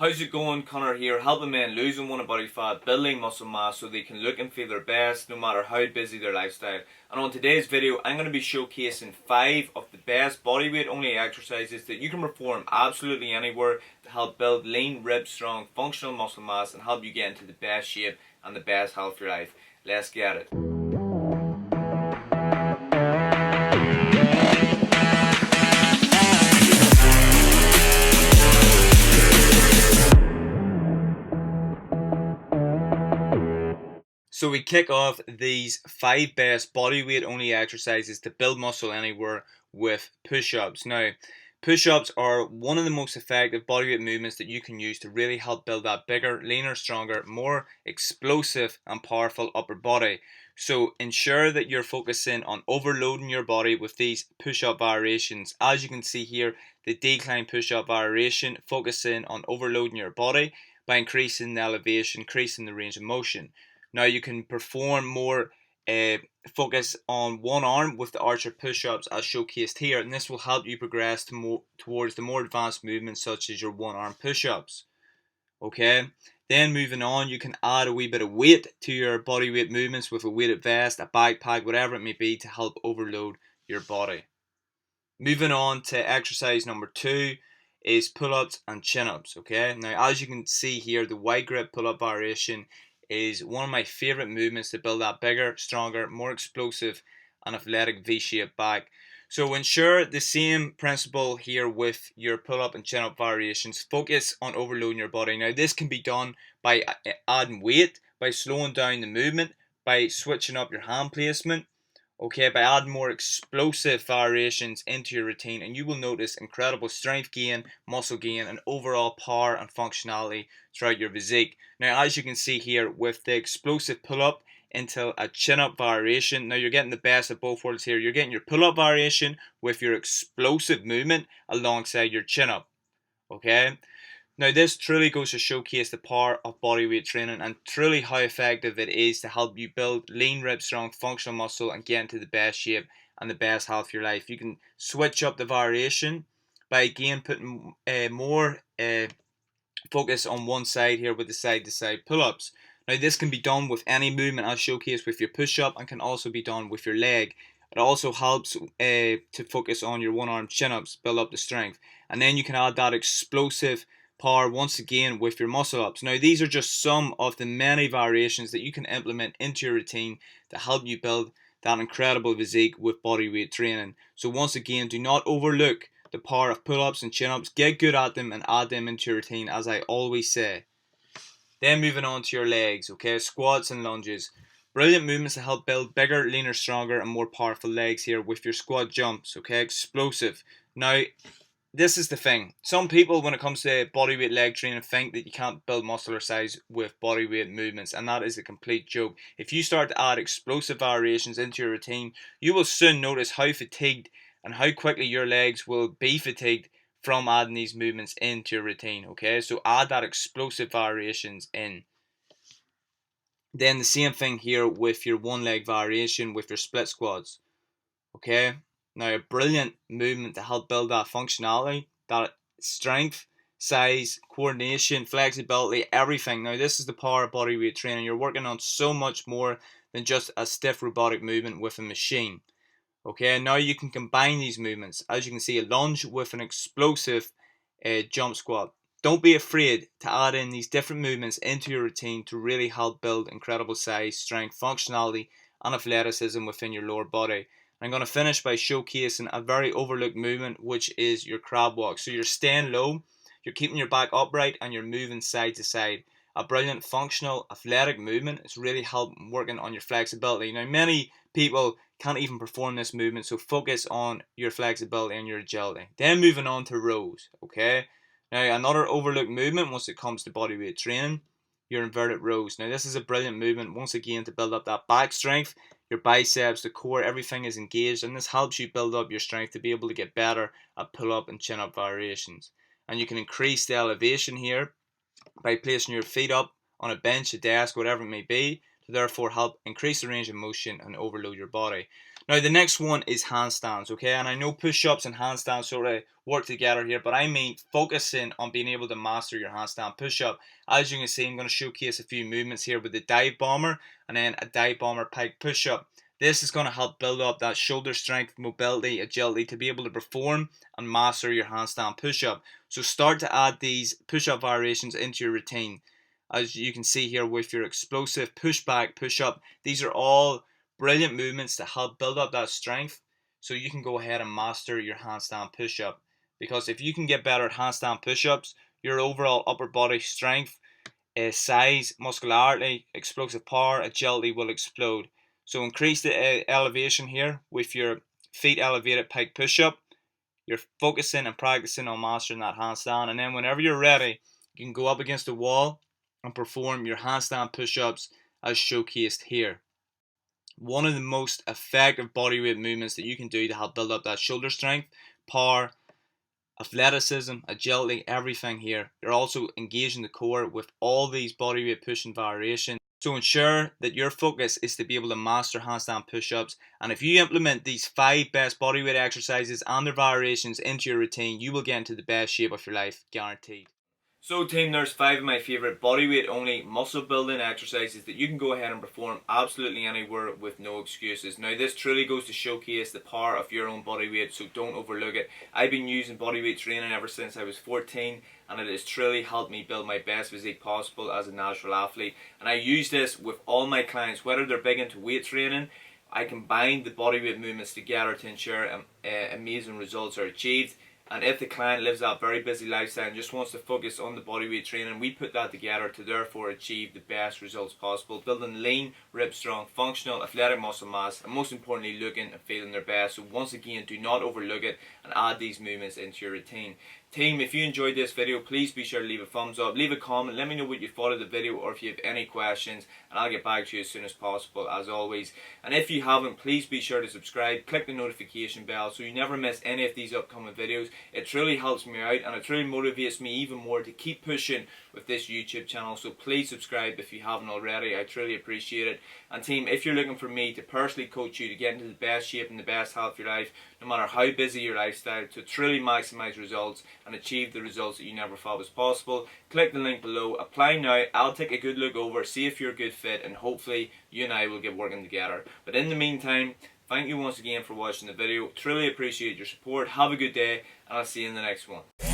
How's it going? Conor here, helping men lose and want body fat, building muscle mass so they can look and feel their best no matter how busy their lifestyle. And on today's video, I'm going to be showcasing 5 of the best bodyweight only exercises that you can perform absolutely anywhere to help build lean, ripped, strong, functional muscle mass and help you get into the best shape and the best health of your life. Let's get it. So we kick off these 5 best bodyweight only exercises to build muscle anywhere with push-ups. Now, push-ups are one of the most effective bodyweight movements that you can use to really help build that bigger, leaner, stronger, more explosive and powerful upper body. So ensure that you're focusing on overloading your body with these push-up variations. As you can see here, the decline push-up variation, focusing on overloading your body by increasing the elevation, increasing the range of motion. Now you can perform more focus on one arm with the archer push-ups as showcased here, and this will help you progress towards the more advanced movements such as your one arm push-ups. Okay, then moving on, you can add a wee bit of weight to your body weight movements with a weighted vest, a backpack, whatever it may be to help overload your body. Moving on to exercise number 2 is pull-ups and chin-ups. Okay, now as you can see here, the wide grip pull-up variation is one of my favorite movements to build that bigger, stronger, more explosive and athletic V-shaped back. So ensure the same principle here with your pull-up and chin-up variations. Focus on overloading your body. Now this can be done by adding weight, by slowing down the movement, by switching up your hand placement, okay, by adding more explosive variations into your routine, and you will notice incredible strength gain, muscle gain, and overall power and functionality throughout your physique. Now, as you can see here, with the explosive pull-up into a chin-up variation, now you're getting the best of both worlds here. You're getting your pull-up variation with your explosive movement alongside your chin-up, okay? Now this truly goes to showcase the power of bodyweight training and truly how effective it is to help you build lean, ripped, strong, functional muscle and get into the best shape and the best health of your life. You can switch up the variation by again putting more focus on one side here with the side-to-side pull-ups. Now this can be done with any movement as showcased with your push-up and can also be done with your leg. It also helps to focus on your one-arm chin-ups, build up the strength. And then you can add that explosive power once again with your muscle ups. Now these are just some of the many variations that you can implement into your routine to help you build that incredible physique with bodyweight training. So once again, do not overlook the power of pull-ups and chin-ups. Get good at them and add them into your routine, as I always say. Then moving on to your legs, okay, squats and lunges. Brilliant movements to help build bigger, leaner, stronger and more powerful legs here with your squat jumps, okay, explosive. Now this is the thing. Some people, when it comes to bodyweight leg training, think that you can't build muscular size with bodyweight movements, and that is a complete joke. If you start to add explosive variations into your routine, you will soon notice how fatigued and how quickly your legs will be fatigued from adding these movements into your routine, okay? So add that explosive variations in. Then the same thing here with your one leg variation with your split squats, okay? Now a brilliant movement to help build that functionality, that strength, size, coordination, flexibility, everything. Now this is the power of bodyweight training. You're working on so much more than just a stiff robotic movement with a machine. Okay, now you can combine these movements. As you can see, a lunge with an explosive jump squat. Don't be afraid to add in these different movements into your routine to really help build incredible size, strength, functionality and athleticism within your lower body. I'm going to finish by showcasing a very overlooked movement, which is your crab walk. So you're staying low, you're keeping your back upright and you're moving side to side. A brilliant functional athletic movement. It's really helping working on your flexibility. Now many people can't even perform this movement, so focus on your flexibility and your agility. Then moving on to rows, okay? Now another overlooked movement once it comes to bodyweight training, your inverted rows. Now this is a brilliant movement once again to build up that back strength, your biceps, the core, everything is engaged, and this helps you build up your strength to be able to get better at pull-up and chin-up variations. And you can increase the elevation here by placing your feet up on a bench, a desk, whatever it may be, to therefore help increase the range of motion and overload your body. Now the next one is handstands, okay? And I know push-ups and handstands sort of work together here, but I mean focusing on being able to master your handstand push-up. As you can see, I'm going to showcase a few movements here with the dive bomber and then a dive bomber pike push-up. This is going to help build up that shoulder strength, mobility, agility to be able to perform and master your handstand push-up. So start to add these push-up variations into your routine. As you can see here with your explosive push-back push-up, these are all brilliant movements to help build up that strength so you can go ahead and master your handstand push-up. Because if you can get better at handstand push-ups, your overall upper body strength, size, muscularity, explosive power, agility will explode. So increase the elevation here with your feet elevated pike push-up. You're focusing and practicing on mastering that handstand, and then whenever you're ready, you can go up against the wall and perform your handstand push-ups as showcased here. One of the most effective bodyweight movements that you can do to help build up that shoulder strength, power, athleticism, agility, everything here. You're also engaging the core with all these bodyweight pushing variations. So ensure that your focus is to be able to master handstand push-ups, and if you implement these 5 best bodyweight exercises and their variations into your routine, you will get into the best shape of your life, guaranteed. So team, there's 5 of my favourite bodyweight only muscle building exercises that you can go ahead and perform absolutely anywhere with no excuses. Now this truly goes to showcase the power of your own body weight, so don't overlook it. I've been using bodyweight training ever since I was 14, and it has truly helped me build my best physique possible as a natural athlete. And I use this with all my clients, whether they're big into weight training. I combine the bodyweight movements together to ensure amazing results are achieved. And if the client lives that very busy lifestyle and just wants to focus on the bodyweight training, we put that together to therefore achieve the best results possible, building lean, ripped, strong, functional, athletic muscle mass, and most importantly looking and feeling their best. So once again, do not overlook it and add these movements into your routine. Team, if you enjoyed this video, please be sure to leave a thumbs up, leave a comment, let me know what you thought of the video or if you have any questions, and I'll get back to you as soon as possible as always. And if you haven't, please be sure to subscribe, click the notification bell so you never miss any of these upcoming videos. It truly helps me out and it truly motivates me even more to keep pushing with this YouTube channel, so please subscribe if you haven't already. I truly appreciate it. And team, if you're looking for me to personally coach you to get into the best shape and the best health of your life, no matter how busy your lifestyle, to truly maximize results and achieve the results that you never thought was possible, click the link below, apply now. I'll take a good look over, see if you're a good fit, and hopefully you and I will get working together. But in the meantime, thank you once again for watching the video. Truly appreciate your support. Have a good day, and I'll see you in the next one.